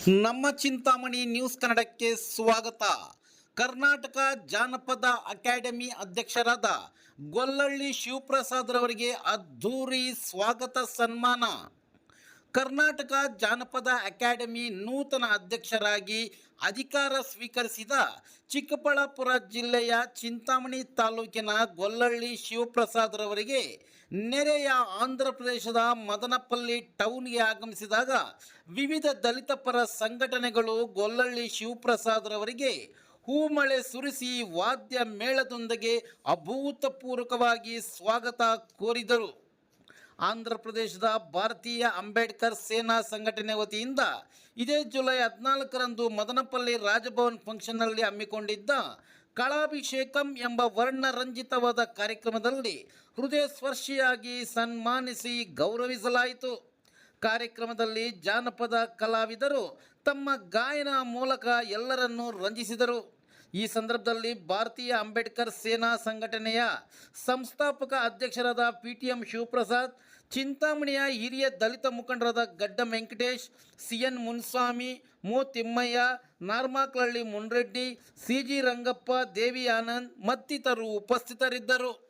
ನಮ್ಮ ಚಿಂತಾಮಣಿ ನ್ಯೂಸ್ ಕನ್ನಡಕ್ಕೆ ಸ್ವಾಗತ. ಕರ್ನಾಟಕ ಜಾನಪದ ಅಕಾಡೆಮಿ ಅಧ್ಯಕ್ಷರಾದ ಗೊಲ್ಲಳ್ಳಿ ಶಿವಪ್ರಸಾದ್ ರವರಿಗೆ ಅದ್ಧೂರಿ ಸ್ವಾಗತ ಸನ್ಮಾನ. ಕರ್ನಾಟಕ ಜಾನಪದ ಅಕಾಡೆಮಿ ನೂತನ ಅಧ್ಯಕ್ಷರಾಗಿ ಅಧಿಕಾರ ಸ್ವೀಕರಿಸಿದ ಚಿಕ್ಕಬಳ್ಳಾಪುರ ಜಿಲ್ಲೆಯ ಚಿಂತಾಮಣಿ ತಾಲೂಕಿನ ಗೊಲ್ಲಳ್ಳಿ ಶಿವಪ್ರಸಾದ್ ರವರಿಗೆ ನೆರೆಯ ಆಂಧ್ರ ಪ್ರದೇಶದ ಮದನಪಲ್ಲಿ ಟೌನ್ಗೆ ಆಗಮಿಸಿದಾಗ ವಿವಿಧ ದಲಿತ ಪರ ಸಂಘಟನೆಗಳು ಗೊಲ್ಲಳ್ಳಿ ಶಿವಪ್ರಸಾದ್ ರವರಿಗೆ ಹೂಮಳೆ ಸುರಿಸಿ ವಾದ್ಯ ಮೇಳದೊಂದಿಗೆ ಅಭೂತಪೂರ್ವಕವಾಗಿ ಸ್ವಾಗತ ಕೋರಿದರು. ಆಂಧ್ರ ಪ್ರದೇಶದ ಭಾರತೀಯ ಅಂಬೇಡ್ಕರ್ ಸೇನಾ ಸಂಘಟನೆ ವತಿಯಿಂದ ಇದೇ ಜುಲೈ 14ರಂದು ಮದನಪಲ್ಲಿ ರಾಜಭವನ್ ಫಂಕ್ಷನ್ನಲ್ಲಿ ಹಮ್ಮಿಕೊಂಡಿದ್ದ ಕಳಾಭಿಷೇಕಂ ಎಂಬ ವರ್ಣರಂಜಿತವಾದ ಕಾರ್ಯಕ್ರಮದಲ್ಲಿ ಹೃದಯ ಸ್ಪರ್ಶಿಯಾಗಿ ಸನ್ಮಾನಿಸಿ ಗೌರವಿಸಲಾಯಿತು. ಕಾರ್ಯಕ್ರಮದಲ್ಲಿ ಜಾನಪದ ಕಲಾವಿದರು ತಮ್ಮ ಗಾಯನ ಮೂಲಕ ಎಲ್ಲರನ್ನೂ ರಂಜಿಸಿದರು. ಈ ಸಂದರ್ಭದಲ್ಲಿ ಭಾರತೀಯ ಅಂಬೇಡ್ಕರ್ ಸೇನಾ ಸಂಘಟನೆಯ ಸಂಸ್ಥಾಪಕ ಅಧ್ಯಕ್ಷರಾದ PTM ಶಿವಪ್ರಸಾದ್, ಚಿಂತಾಮಣಿಯ ಹಿರಿಯ ದಲಿತ ಮುಖಂಡರಾದ ಗಡ್ಡ ವೆಂಕಟೇಶ್, CN ಮುನ್ಸ್ವಾಮಿ, ಮೋ ತಿಮ್ಮಯ್ಯ, ನಾರ್ಮಾಕ್ಲಹಳ್ಳಿ ಮುನ್ರೆಡ್ಡಿ, CG ರಂಗಪ್ಪ, ದೇವಿ ಆನಂದ್ ಮತ್ತಿತರರು ಉಪಸ್ಥಿತರಿದ್ದರು.